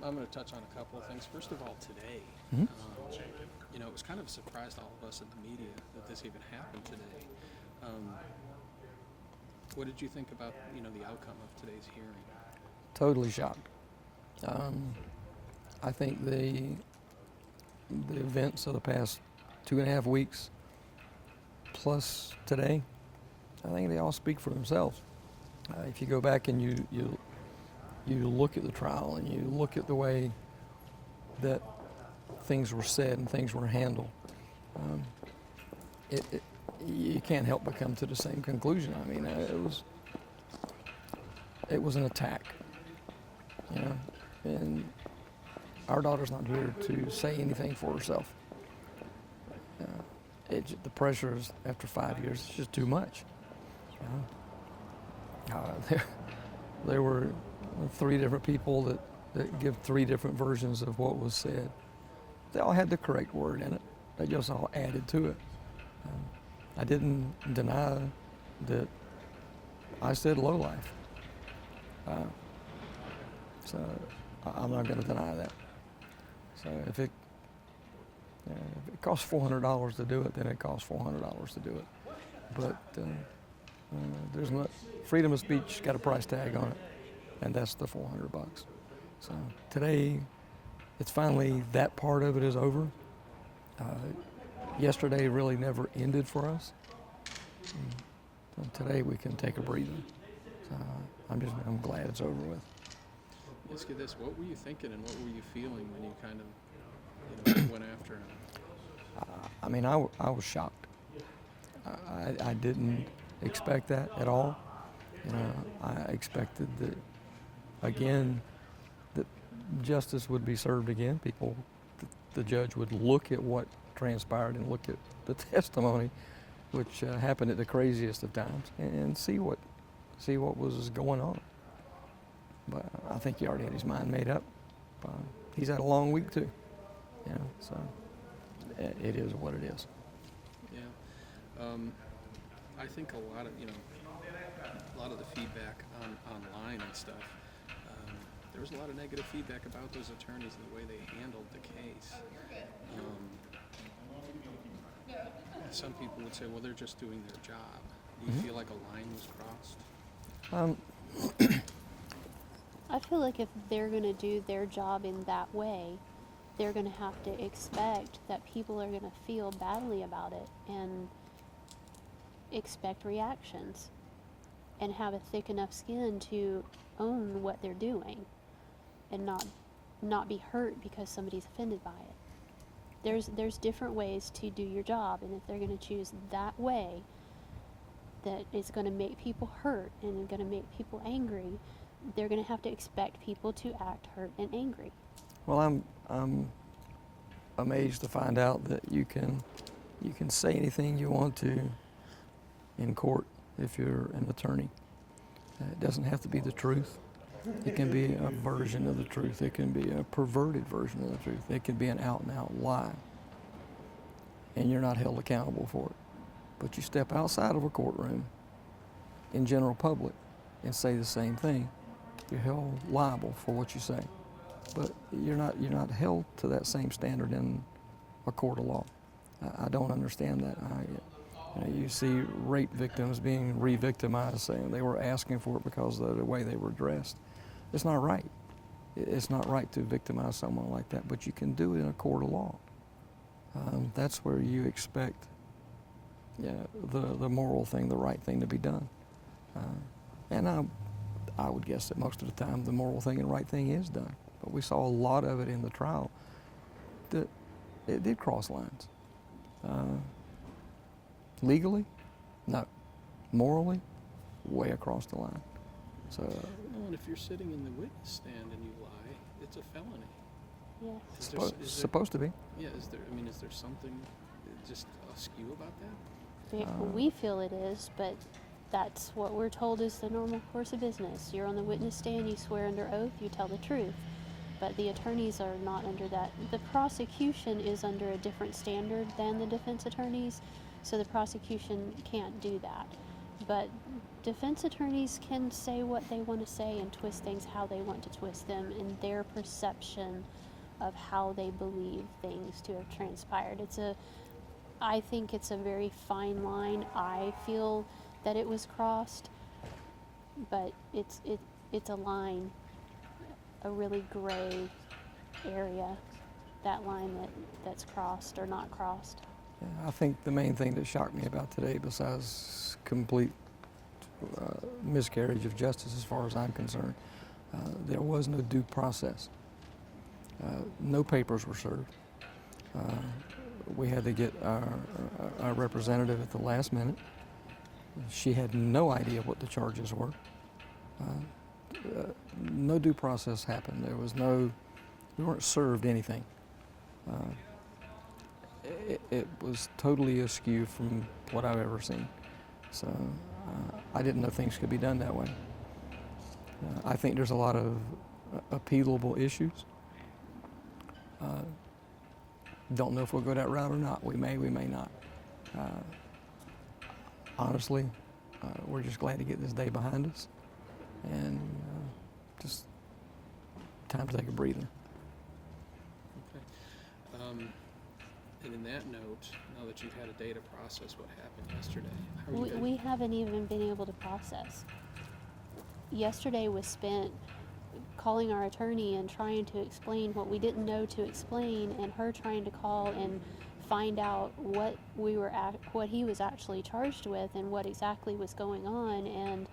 I'm going to touch on a couple of things. First of all, today, Mhm. it was kind of a surprise to all of us in the media that this even happened today. What did you think about, the outcome of today's hearing? Totally shocked. I think the events of the past 2.5 weeks, plus today, I think they all speak for themselves. If you go back and you look at the trial and you look at the way that things were said and things were handled, you can't help but come to the same conclusion. I mean, it was an attack, and our daughter's not here to say anything for herself. The pressure is, after 5 years, it's just too much. There were 3 different people that give 3 different versions of what was said. They all had the correct word in it. They just all added to it. I didn't deny that I said lowlife. So I'm not going to deny that. So if it costs $400 to do it, then it costs $400 to do it. But there's not, freedom of speech got a price tag on it, and that's the $400. So today, it's finally, that part of it is over. Yesterday really never ended for us. And today we can take a breather. So I'm glad it's over with. Let me ask you this: what were you thinking and what were you feeling when you kind of, went after him? I was shocked. I didn't expect that at all. I expected that, again, that justice would be served again. The judge would look at what transpired and look at the testimony, which happened at the craziest of times, and see what was going on. But I think he already had his mind made up. He's had a long week too, so it is what it is. Yeah, I think a lot of the feedback online and stuff. There was a lot of negative feedback about those attorneys and the way they handled the case. Some people would say, well, they're just doing their job. Do you feel like a line was crossed? I feel like if they're going to do their job in that way, they're going to have to expect that people are going to feel badly about it and expect reactions and have a thick enough skin to own what they're doing and not be hurt because somebody's offended by it. There's different ways to do your job, and if they're going to choose that way that is going to make people hurt and going to make people angry, they're going to have to expect people to act hurt and angry. Well, I'm amazed to find out that you can say anything you want to in court if you're an attorney. It doesn't have to be the truth. It can be a version of the truth. It can be a perverted version of the truth. It can be an out-and-out lie. And you're not held accountable for it. But you step outside of a courtroom in general public and say the same thing, you're held liable for what you say. But you're not held to that same standard in a court of law. I don't understand that. You see rape victims being re-victimized, saying they were asking for it because of the way they were dressed. It's not right. It's not right to victimize someone like that, but you can do it in a court of law. That's where you expect the moral thing, the right thing to be done. And I would guess that most of the time the moral thing and right thing is done. But we saw a lot of it in the trial that it did cross lines. Legally, no. Morally, way across the line. So. Well, and if you're sitting in the witness stand and you lie, it's a felony. Yes. It's supposed to be. Yeah. Is there something just askew about that? We feel it is, but that's what we're told is the normal course of business. You're on the witness stand, you swear under oath, you tell the truth. But the attorneys are not under that. The prosecution is under a different standard than the defense attorneys, so the prosecution can't do that. But defense attorneys can say what they want to say and twist things how they want to twist them in their perception of how they believe things to have transpired. I think it's a very fine line. I feel that it was crossed, but it's a line, a really gray area, that line that's crossed or not crossed. Yeah, I think the main thing that shocked me about today, besides complete miscarriage of justice as far as I'm concerned, there was no due process. No papers were served. We had to get our representative at the last minute. She had no idea what the charges were. No due process happened. We weren't served anything. It was totally askew from what I've ever seen. So I didn't know things could be done that way. I think there's a lot of appealable issues. Don't know if we'll go that route or not. We may not. Honestly, we're just glad to get this day behind us, and just time to take a breather. Okay. And in that note, now that you've had a day to process what happened yesterday, how are you We haven't even been able to process. Yesterday was spent calling our attorney and trying to explain what we didn't know to explain, and her trying to call and find out what he was actually charged with and what exactly was going on, and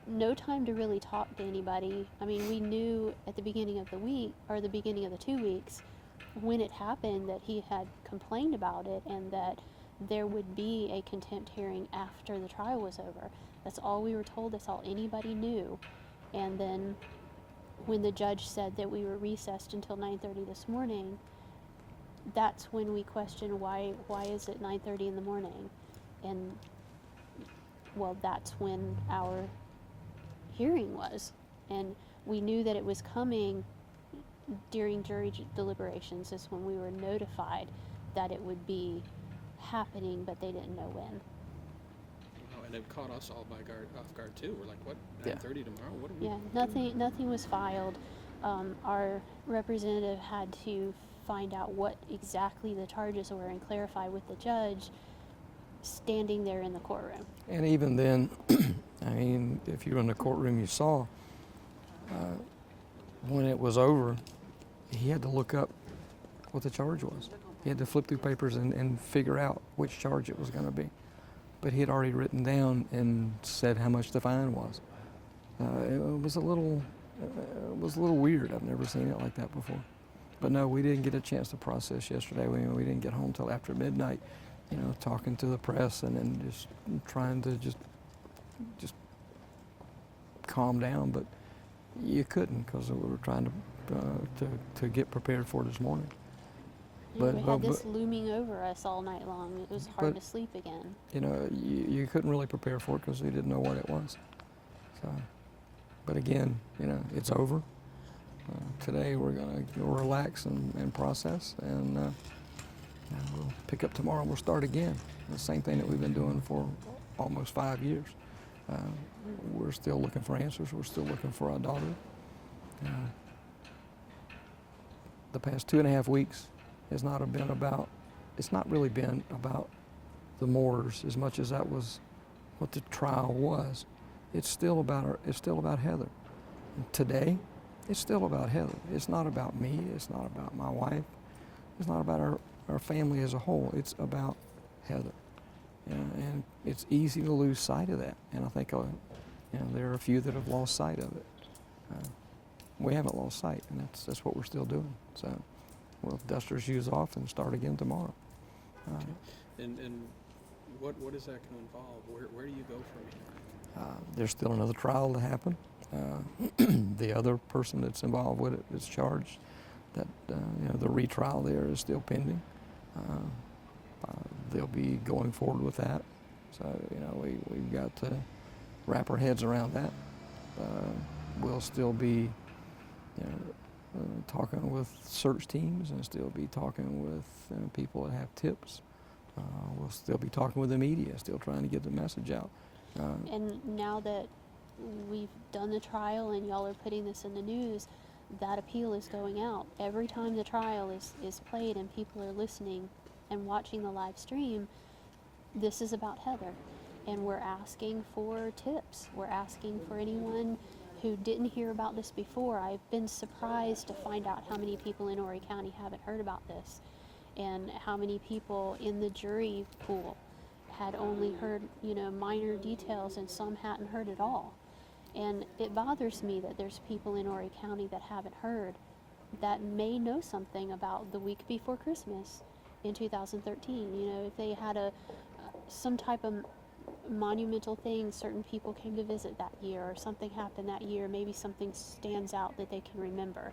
no time to really talk to anybody. I mean, we knew at the beginning of the week, or the beginning of the 2 weeks, when it happened, that he had complained about it and that there would be a contempt hearing after the trial was over. That's all we were told. That's all anybody knew. And then when the judge said that we were recessed until 9:30 this morning, that's when we questioned why is it 9:30 in the morning? And well, that's when our hearing was, and we knew that it was coming during jury deliberations. Is when we were notified that it would be happening, but they didn't know when. Wow, and it caught us all off guard too. We're like, what, 9:30 Yeah. tomorrow? What are we Yeah, nothing was filed. Our representative had to find out what exactly the charges were and clarify with the judge standing there in the courtroom. And even then, I mean, if you were in the courtroom, you saw when it was over, he had to look up what the charge was. He had to flip through papers and figure out which charge it was going to be. But he had already written down and said how much the fine was. It was a little weird. I've never seen it like that before. But no, we didn't get a chance to process yesterday. We didn't get home till after midnight, talking to the press and then just trying to just calm down. But you couldn't, because we were trying to get prepared for this morning. And we had this looming over us all night long. It was hard to sleep again. You couldn't really prepare for it because we didn't know what it was. So, but again, it's over. Today we're going to relax and process, and we'll pick up tomorrow and we'll start again. The same thing that we've been doing for almost 5 years. We're still looking for answers. We're still looking for our daughter. The past 2.5 weeks has not really been about the Moors as much as that was what the trial was. It's still about Heather. And today, it's still about Heather. It's not about me. It's not about my wife. It's not about our family as a whole. It's about Heather. And it's easy to lose sight of that. And I think there are a few that have lost sight of it. We haven't lost sight, and that's what we're still doing. So we'll dust our shoes off and start again tomorrow. And what is that going to involve? Where do you go from here? There's still another trial to happen. The other person that's involved with it is charged. That the retrial there is still pending. They'll be going forward with that. So we've got to wrap our heads around that. We'll still be talking with search teams and still be talking with people that have tips. We'll still be talking with the media, still trying to get the message out. And now that we've done the trial and y'all are putting this in the news, that appeal is going out. Every time the trial is played and people are listening and watching the live stream, this is about Heather. And we're asking for tips. We're asking for anyone who didn't hear about this before. I've been surprised to find out how many people in Horry County haven't heard about this, and how many people in the jury pool had only heard, minor details, and some hadn't heard at all. And it bothers me that there's people in Horry County that haven't heard, that may know something about the week before Christmas in 2013. If they had some type of monumental thing, certain people came to visit that year, or something happened that year, maybe something stands out that they can remember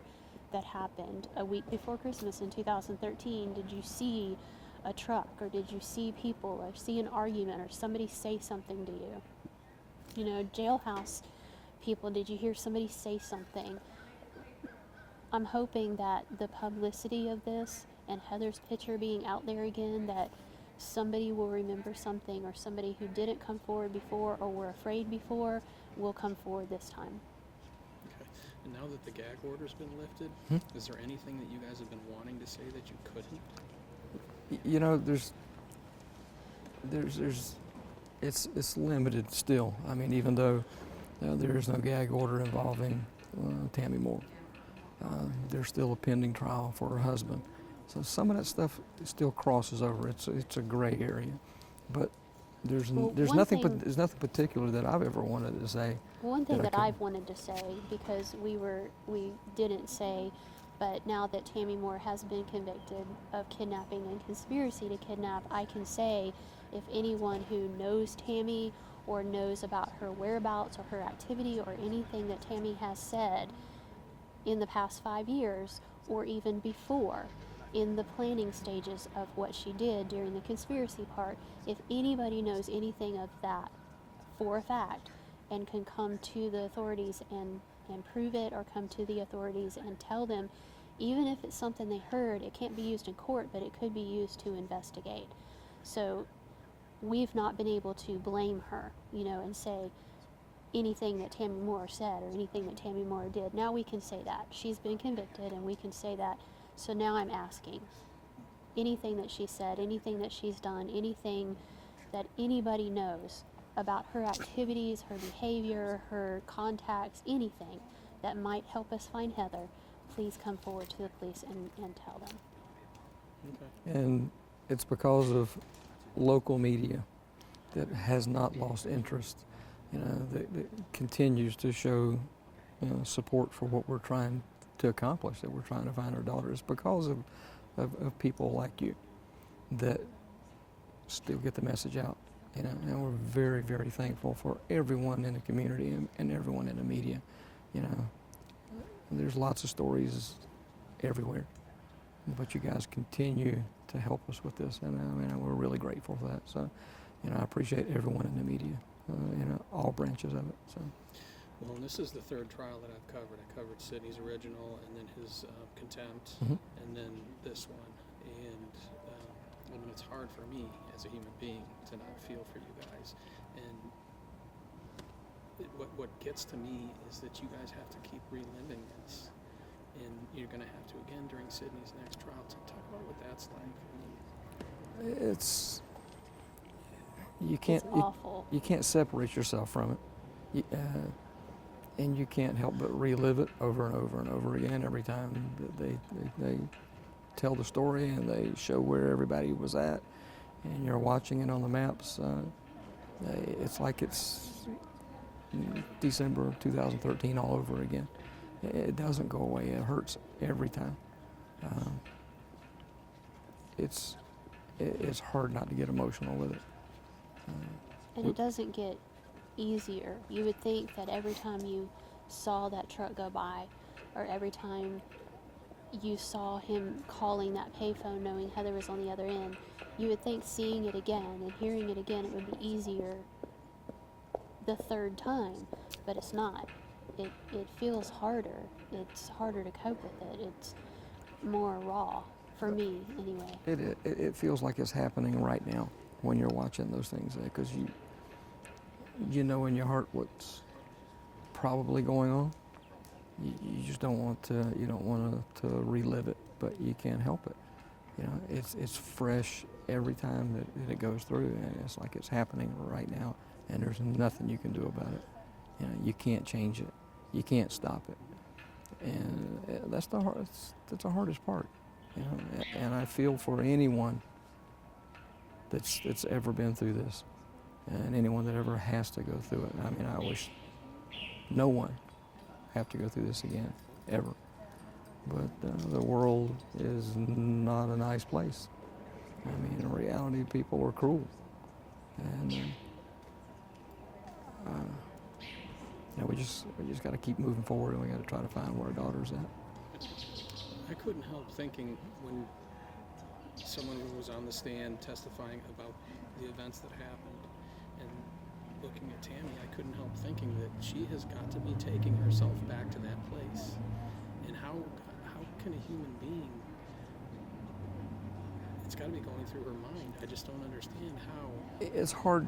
that happened a week before Christmas in 2013. Did you see a truck, or did you see people, or see an argument, or somebody say something to you? Jailhouse people, did you hear somebody say something? I'm hoping that the publicity of this and Heather's picture being out there again, that somebody will remember something, or somebody who didn't come forward before or were afraid before will come forward this time. Okay. And now that the gag order's been lifted, is there anything that you guys have been wanting to say that you couldn't? It's limited still. I mean, even though there is no gag order involving Tammy Moore, there's still a pending trial for her husband. So some of that stuff still crosses over. It's a gray area, but there's nothing particular that I've ever wanted to say. One thing that I've wanted to say, because we didn't say, but now that Tammy Moore has been convicted of kidnapping and conspiracy to kidnap, I can say, if anyone who knows Tammy or knows about her whereabouts or her activity or anything that Tammy has said in the past 5 years, or even before, in the planning stages of what she did during the conspiracy part, if anybody knows anything of that for a fact and can come to the authorities and prove it, or come to the authorities and tell them, even if it's something they heard, it can't be used in court, but it could be used to investigate. So we've not been able to blame her, and say anything that Tammy Moore said or anything that Tammy Moore did. Now we can say that. She's been convicted, and we can say that. So now I'm asking, anything that she said, anything that she's done, anything that anybody knows about her activities, her behavior, her contacts, anything that might help us find Heather, please come forward to the police and tell them. Okay. And it's because of local media that has not lost interest, that continues to show support for what we're trying to accomplish, that we're trying to find our daughter. It's because of people like you that still get the message out, and we're very, very thankful for everyone in the community and everyone in the media. There's lots of stories everywhere, but you guys continue to help us with this, and we're really grateful for that. So, I appreciate everyone in the media, all branches of it. So. Well, and this is the third trial that I've covered. I covered Sidney's original, and then his contempt, and then this one. And it's hard for me as a human being to not feel for you guys. And what gets to me is that you guys have to keep reliving this, and you're going to have to again during Sidney's next trial. So talk about what that's like. It's awful. You can't separate yourself from it. And you can't help but relive it over and over and over again every time they tell the story and they show where everybody was at, and you're watching it on the maps. It's like it's December of 2013 all over again. It doesn't go away. It hurts every time. It's hard not to get emotional with it. And it doesn't get easier. You would think that every time you saw that truck go by, or every time you saw him calling that payphone knowing Heather was on the other end, you would think seeing it again and hearing it again, it would be easier the third time, but it's not. It feels harder. It's harder to cope with it. It's more raw, for me anyway. It feels like it's happening right now when you're watching those things, because you know in your heart what's probably going on. You just don't want to. You don't want to relive it, but you can't help it. You know, it's fresh every time that it goes through, and it's like it's happening right now, and there's nothing you can do about it. You know, you can't change it, you can't stop it, and that's the hardest part. You know, and I feel for anyone that's ever been through this, and anyone that ever has to go through it. I mean, I wish no one have to go through this again, ever. But the world is not a nice place. I mean, in reality, people are cruel. And you know, we just got to keep moving forward, and we got to try to find where our daughter's at. I couldn't help thinking when someone was on the stand testifying about the events that happened and looking at Tammy, I couldn't help thinking that she has got to be taking herself back to that place. And how can a human being, it's got to be going through her mind. I just don't understand how. It's hard.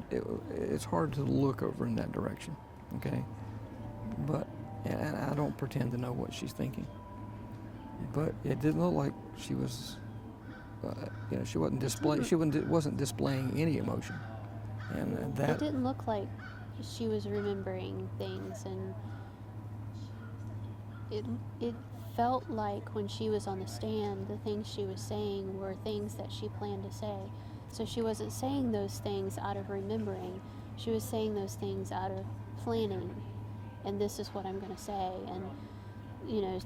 It's hard to look over in that direction, okay? But and I don't pretend to know what she's thinking. But it didn't look like she was. You know, she wasn't wasn't displaying any emotion, and that. It didn't look like she was remembering things, and it felt like when she was on the stand, the things she was saying were things that she planned to say. So she wasn't saying those things out of remembering. She was saying those things out of planning. And this is what I'm going to say. And, you know,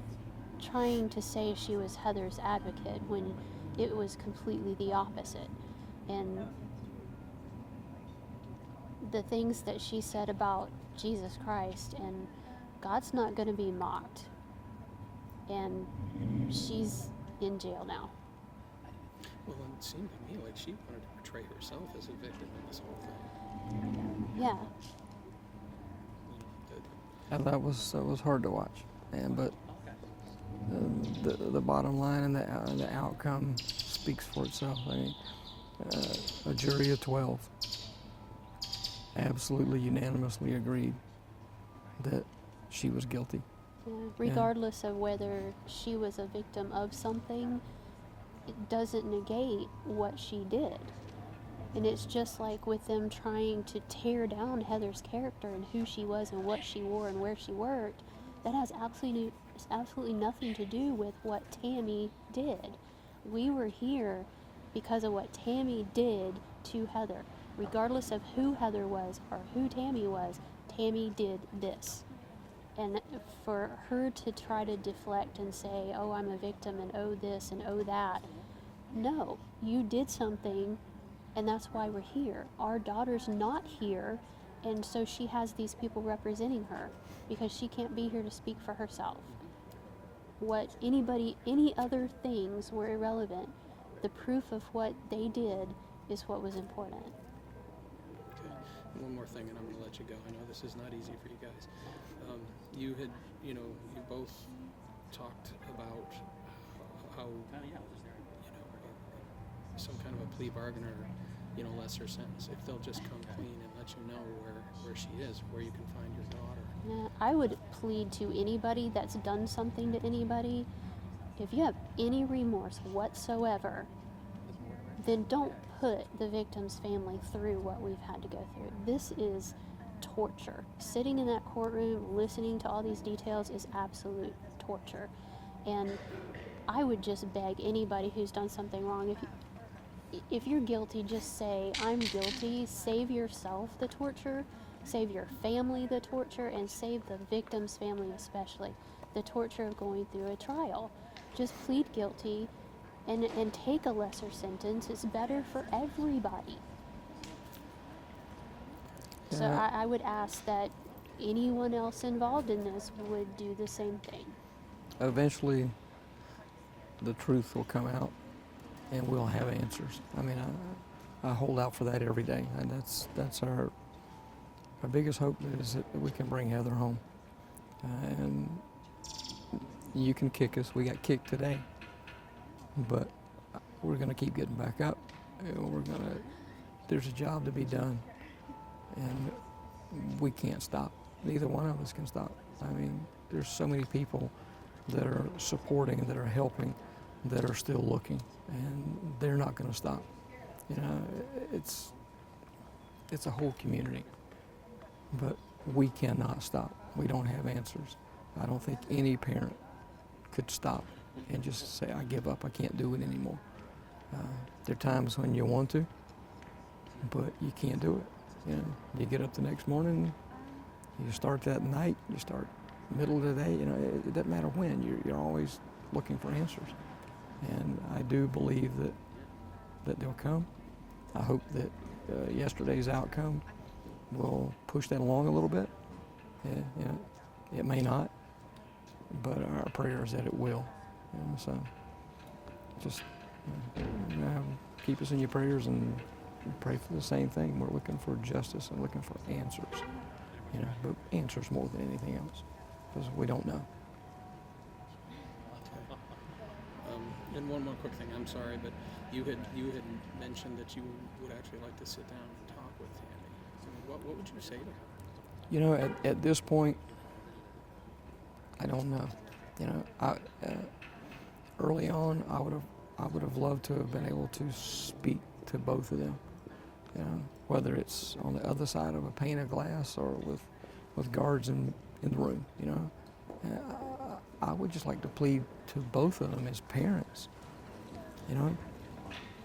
trying to say she was Heather's advocate when it was completely the opposite. And the things that she said about Jesus Christ, and God's not going to be mocked. And she's in jail now. Well, it seemed to me like she wanted to portray herself as a victim in this whole thing. Yeah. And that was hard to watch, but the bottom line and the outcome speaks for itself. I mean, a jury of 12 absolutely unanimously agreed that she was guilty. Yeah. Regardless of whether she was a victim of something, it doesn't negate what she did. And it's just like with them trying to tear down Heather's character and who she was and what she wore and where she worked. That has absolutely nothing to do with what Tammy did. We were here because of what Tammy did to Heather. Regardless of who Heather was or who Tammy was, Tammy did this. And for her to try to deflect and say, oh, I'm a victim and oh this and oh that. No, you did something, and that's why we're here. Our daughter's not here, and so she has these people representing her because she can't be here to speak for herself. What any other things were irrelevant. The proof of what they did is what was important. Okay. One more thing, and I'm going to let you go. I know this is not easy for you guys. You had, you both talked about how, some kind of a plea bargain or, lesser sentence. If they'll just come clean and let you know where she is, where you can find your daughter. Yeah, I would plead to anybody that's done something to anybody, if you have any remorse whatsoever, then don't put the victim's family through what we've had to go through. This is torture. Sitting in that courtroom, listening to all these details is absolute torture. And I would just beg anybody who's done something wrong, if you're guilty, just say, I'm guilty. Save yourself the torture, save your family the torture, and save the victim's family especially the torture of going through a trial. Just plead guilty and take a lesser sentence. It's better for everybody. So I would ask that anyone else involved in this would do the same thing. Eventually, The truth will come out, and we'll have answers. I mean, I hold out for that every day, and that's our biggest hope is that we can bring Heather home. And you can kick us. We got kicked today, but we're going to keep getting back up. And there's a job to be done, and we can't stop. Neither one of us can stop. I mean, there's so many people that are supporting, that are helping, that are still looking, and they're not going to stop. You know, it's a whole community, but we cannot stop. We don't have answers. I don't think any parent could stop and just say, I give up, I can't do it anymore. There are times when you want to, but you can't do it. You know, you get up the next morning, you start that night, you start middle of the day, you know, it doesn't matter when, you're always looking for answers. And I do believe that they'll come. I hope that yesterday's outcome will push that along a little bit. You know, it may not, but our prayer is that it will. You know, so just keep us in your prayers and pray for the same thing. We're looking for justice and looking for answers. You know, but answers more than anything else, because we don't know. And one more quick thing. I'm sorry, but you had mentioned that you would actually like to sit down and talk with Tammy. I mean, what would you say to her? You know, at this point, I don't know. You know, early on, I would have loved to have been able to speak to both of them. You know, whether it's on the other side of a pane of glass or with guards in the room. You know, I would just like to plead to both of them as parents. You know,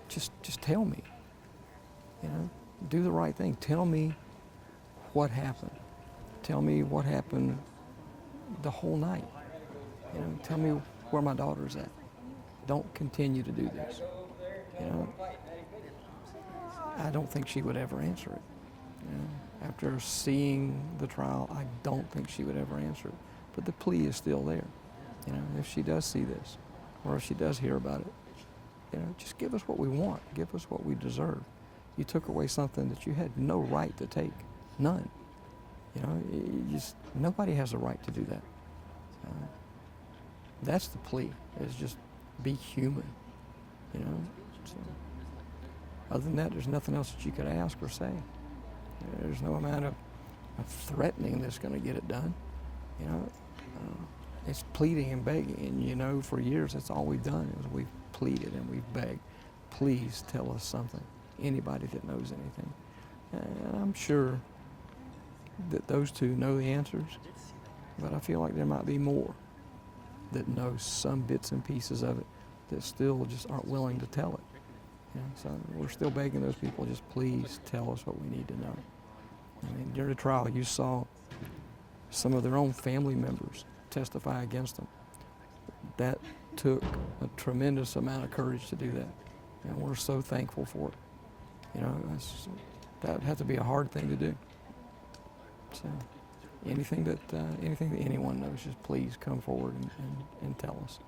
just tell me. You know, do the right thing. Tell me what happened. Tell me what happened the whole night. You know, tell me where my daughter's at. Don't continue to do this. You know, I don't think she would ever answer it. You know, after seeing the trial, I don't think she would ever answer it. But the plea is still there. You know, if she does see this, or if she does hear about it, you know, just give us what we want. Give us what we deserve. You took away something that you had no right to take. None. You know, nobody has a right to do that. That's the plea, is just be human. You know. So, other than that, there's nothing else that you could ask or say. There's no amount of threatening that's going to get it done. You know, it's pleading and begging, and you know, for years that's all we've done is we've pleaded and we've begged. Please tell us something. Anybody that knows anything, and I'm sure that those two know the answers, but I feel like there might be more that know some bits and pieces of it that still just aren't willing to tell it. You know, so we're still begging those people, just please tell us what we need to know. I mean, during the trial, you saw some of their own family members testify against them. That took a tremendous amount of courage to do that, and we're so thankful for it. You know, that would have to be a hard thing to do. So anything that anyone knows, just please come forward and tell us.